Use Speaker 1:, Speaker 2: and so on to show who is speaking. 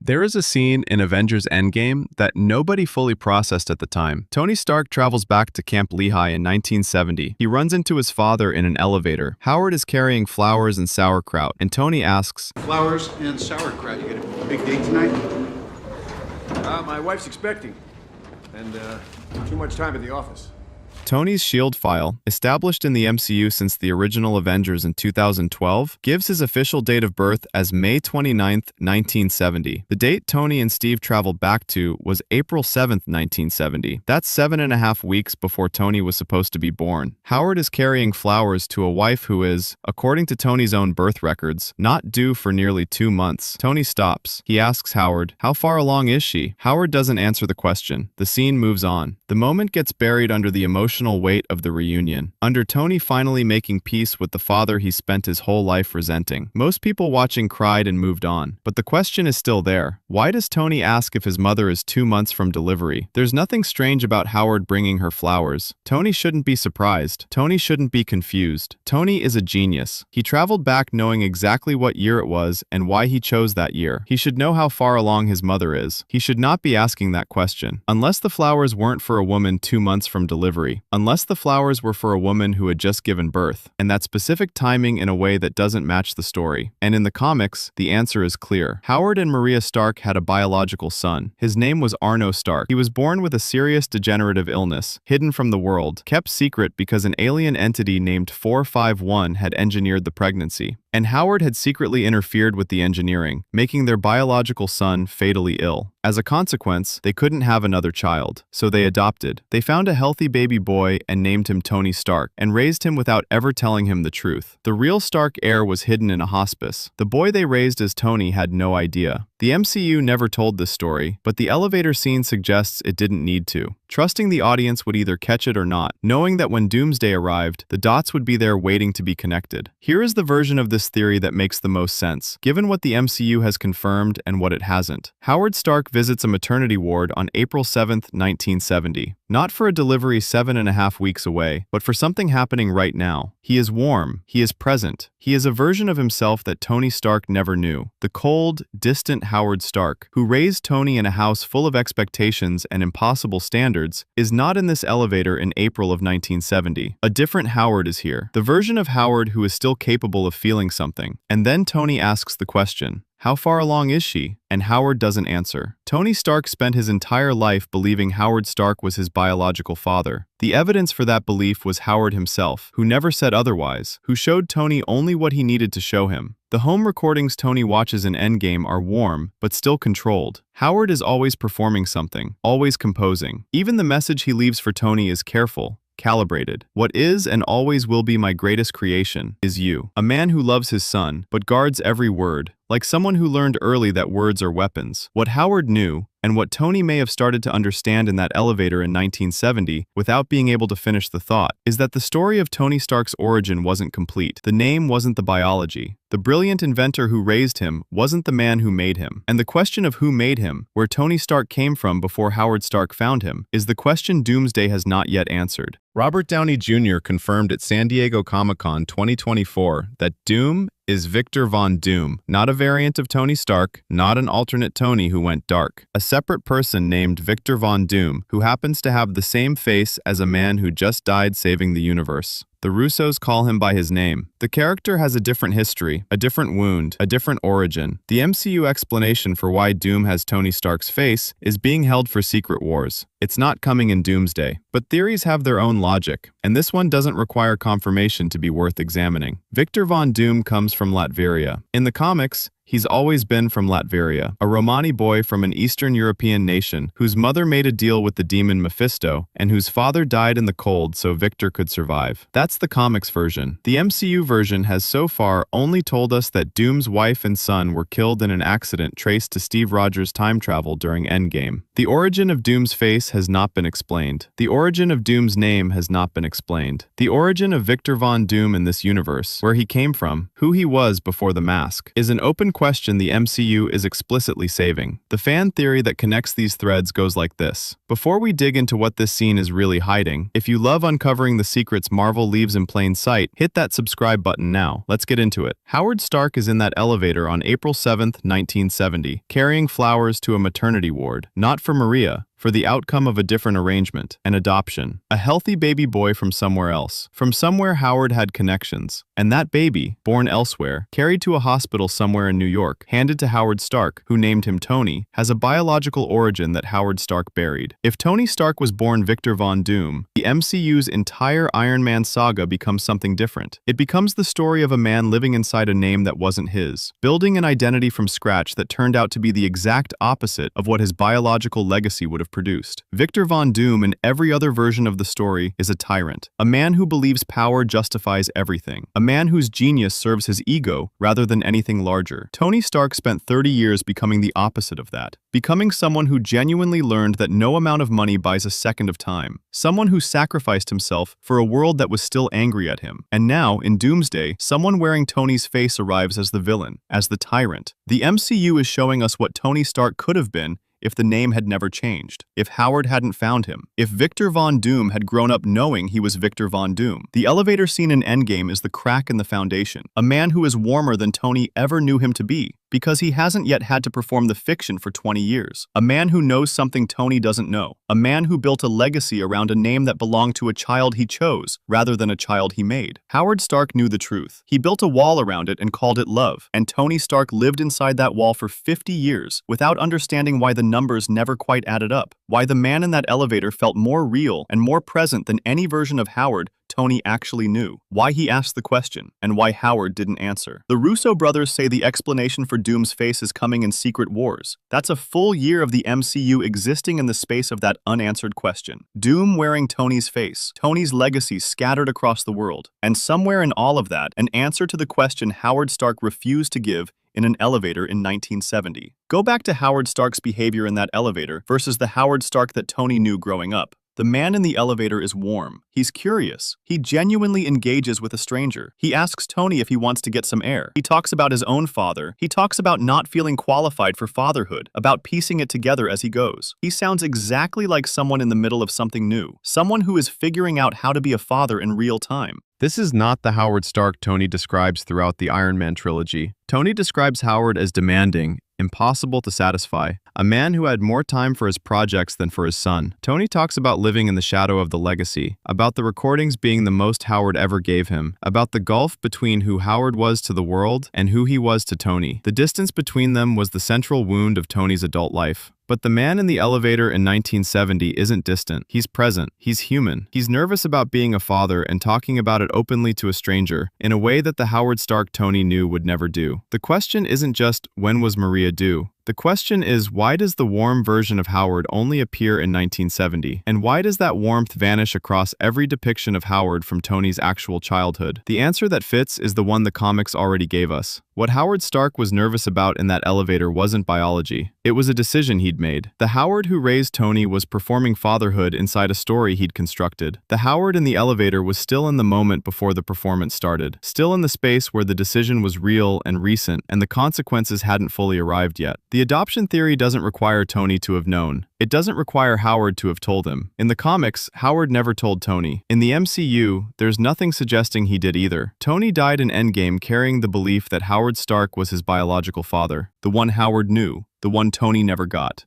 Speaker 1: There is a scene in Avengers Endgame that nobody fully processed at the time. Tony Stark travels back to Camp Lehigh in 1970. He runs into his father in an elevator. Howard is carrying flowers and sauerkraut, and Tony asks,
Speaker 2: "Flowers and sauerkraut. You got a big date tonight?"
Speaker 3: My wife's expecting, and too much time at the office.
Speaker 1: Tony's SHIELD file, established in the MCU since the original Avengers in 2012, gives his official date of birth as May 29, 1970. The date Tony and Steve traveled back to was April 7, 1970. That's 7.5 weeks before Tony was supposed to be born. Howard is carrying flowers to a wife who is, according to Tony's own birth records, not due for nearly 2 months. Tony stops. He asks Howard, "How far along is she?" Howard doesn't answer the question. The scene moves on. The moment gets buried under the emotional weight of the reunion, under Tony finally making peace with the father he spent his whole life resenting. Most people watching cried and moved on, but the question is still there. Why does Tony ask if his mother is 2 months from delivery? There's nothing strange about Howard bringing her flowers. Tony shouldn't be surprised. Tony shouldn't be confused. Tony is a genius. He traveled back knowing exactly what year it was and why he chose that year. He should know how far along his mother is. He should not be asking that question. Unless the flowers weren't for a woman 2 months from delivery. Unless the flowers were for a woman who had just given birth, and that specific timing in a way that doesn't match the story. And in the comics, the answer is clear. Howard and Maria Stark had a biological son. His name was Arno Stark. He was born with a serious degenerative illness, hidden from the world, kept secret because an alien entity named 451 had engineered the pregnancy. And Howard had secretly interfered with the engineering, making their biological son fatally ill. As a consequence, they couldn't have another child, so they adopted. They found a healthy baby boy and named him Tony Stark, and raised him without ever telling him the truth. The real Stark heir was hidden in a hospice. The boy they raised as Tony had no idea. The MCU never told this story, but the elevator scene suggests it didn't need to. Trusting the audience would either catch it or not, knowing that when Doomsday arrived, the dots would be there waiting to be connected. Here is the version of this theory that makes the most sense, given what the MCU has confirmed and what it hasn't. Howard Stark visits a maternity ward on April 7, 1970. Not for a delivery 7.5 weeks away, but for something happening right now. He is warm. He is present. He is a version of himself that Tony Stark never knew. The cold, distant Howard Stark, who raised Tony in a house full of expectations and impossible standards, is not in this elevator in April of 1970. A different Howard is here. The version of Howard who is still capable of feeling something. And then Tony asks the question, "How far along is she?" And Howard doesn't answer. Tony Stark spent his entire life believing Howard Stark was his biological father. The evidence for that belief was Howard himself, who never said otherwise, who showed Tony only what he needed to show him. The home recordings Tony watches in Endgame are warm, but still controlled. Howard is always performing something, always composing. Even the message he leaves for Tony is careful, calibrated. What is and always will be my greatest creation is you. A man who loves his son, but guards every word, like someone who learned early that words are weapons. What Howard knew, and what Tony may have started to understand in that elevator in 1970, without being able to finish the thought, is that the story of Tony Stark's origin wasn't complete. The name wasn't the biology. The brilliant inventor who raised him wasn't the man who made him. And the question of who made him, where Tony Stark came from before Howard Stark found him, is the question Doomsday has not yet answered. Robert Downey Jr. confirmed at San Diego Comic-Con 2024 that Doom is Victor Von Doom, not a variant of Tony Stark, not an alternate Tony who went dark. A separate person named Victor Von Doom, who happens to have the same face as a man who just died saving the universe. The Russos call him by his name. The character has a different history, a different wound, a different origin. The MCU explanation for why Doom has Tony Stark's face is being held for Secret Wars. It's not coming in Doomsday. But theories have their own logic, and this one doesn't require confirmation to be worth examining. Victor Von Doom comes from Latveria. In the comics, he's always been from Latveria, a Romani boy from an Eastern European nation whose mother made a deal with the demon Mephisto and whose father died in the cold so Victor could survive. That's the comics version. The MCU version has so far only told us that Doom's wife and son were killed in an accident traced to Steve Rogers' time travel during Endgame. The origin of Doom's face has not been explained. The origin of Doom's name has not been explained. The origin of Victor Von Doom in this universe, where he came from, who he was before the mask, is an open question the MCU is explicitly saving. The fan theory that connects these threads goes like this. Before we dig into what this scene is really hiding, if you love uncovering the secrets Marvel leaves in plain sight, hit that subscribe button now. Let's get into it. Howard Stark is in that elevator on April 7th, 1970, carrying flowers to a maternity ward, not for Maria, for the outcome of a different arrangement, an adoption. A healthy baby boy from somewhere else. From somewhere Howard had connections. And that baby, born elsewhere, carried to a hospital somewhere in New York, handed to Howard Stark, who named him Tony, has a biological origin that Howard Stark buried. If Tony Stark was born Victor Von Doom, the MCU's entire Iron Man saga becomes something different. It becomes the story of a man living inside a name that wasn't his, building an identity from scratch that turned out to be the exact opposite of what his biological legacy would have produced. Victor Von Doom in every other version of the story is a tyrant, a man who believes power justifies everything, a man whose genius serves his ego rather than anything larger. Tony Stark spent 30 years becoming the opposite of that, becoming someone who genuinely learned that no amount of money buys a second of time, someone who sacrificed himself for a world that was still angry at him. And now, in Doomsday, someone wearing Tony's face arrives as the villain, as the tyrant. The MCU is showing us what Tony Stark could have been if the name had never changed, if Howard hadn't found him, if Victor Von Doom had grown up knowing he was Victor Von Doom. The elevator scene in Endgame is the crack in the foundation, a man who is warmer than Tony ever knew him to be, because he hasn't yet had to perform the fiction for 20 years. A man who knows something Tony doesn't know. A man who built a legacy around a name that belonged to a child he chose, rather than a child he made. Howard Stark knew the truth. He built a wall around it and called it love. And Tony Stark lived inside that wall for 50 years without understanding why the numbers never quite added up. Why the man in that elevator felt more real and more present than any version of Howard Tony actually knew. Why he asked the question, and why Howard didn't answer. The Russo brothers say the explanation for Doom's face is coming in Secret Wars. That's a full year of the MCU existing in the space of that unanswered question. Doom wearing Tony's face, Tony's legacy scattered across the world, and somewhere in all of that, an answer to the question Howard Stark refused to give in an elevator in 1970. Go back to Howard Stark's behavior in that elevator versus the Howard Stark that Tony knew growing up. The man in the elevator is warm. He's curious. He genuinely engages with a stranger. He asks Tony if he wants to get some air. He talks about his own father. He talks about not feeling qualified for fatherhood, about piecing it together as he goes. He sounds exactly like someone in the middle of something new, someone who is figuring out how to be a father in real time. This is not the Howard Stark Tony describes throughout the Iron Man trilogy. Tony describes Howard as demanding, impossible to satisfy, a man who had more time for his projects than for his son. Tony talks about living in the shadow of the legacy, about the recordings being the most Howard ever gave him, about the gulf between who Howard was to the world and who he was to Tony. The distance between them was the central wound of Tony's adult life. But the man in the elevator in 1970 isn't distant. He's present. He's human. He's nervous about being a father and talking about it openly to a stranger in a way that the Howard Stark Tony knew would never do. The question isn't just, when was Maria due? The question is, why does the warm version of Howard only appear in 1970? And why does that warmth vanish across every depiction of Howard from Tony's actual childhood? The answer that fits is the one the comics already gave us. What Howard Stark was nervous about in that elevator wasn't biology. It was a decision he'd made. The Howard who raised Tony was performing fatherhood inside a story he'd constructed. The Howard in the elevator was still in the moment before the performance started, still in the space where the decision was real and recent and the consequences hadn't fully arrived yet. The adoption theory doesn't require Tony to have known. It doesn't require Howard to have told him. In the comics, Howard never told Tony. In the MCU, there's nothing suggesting he did either. Tony died in Endgame carrying the belief that Howard Stark was his biological father, the one Howard knew, the one Tony never got.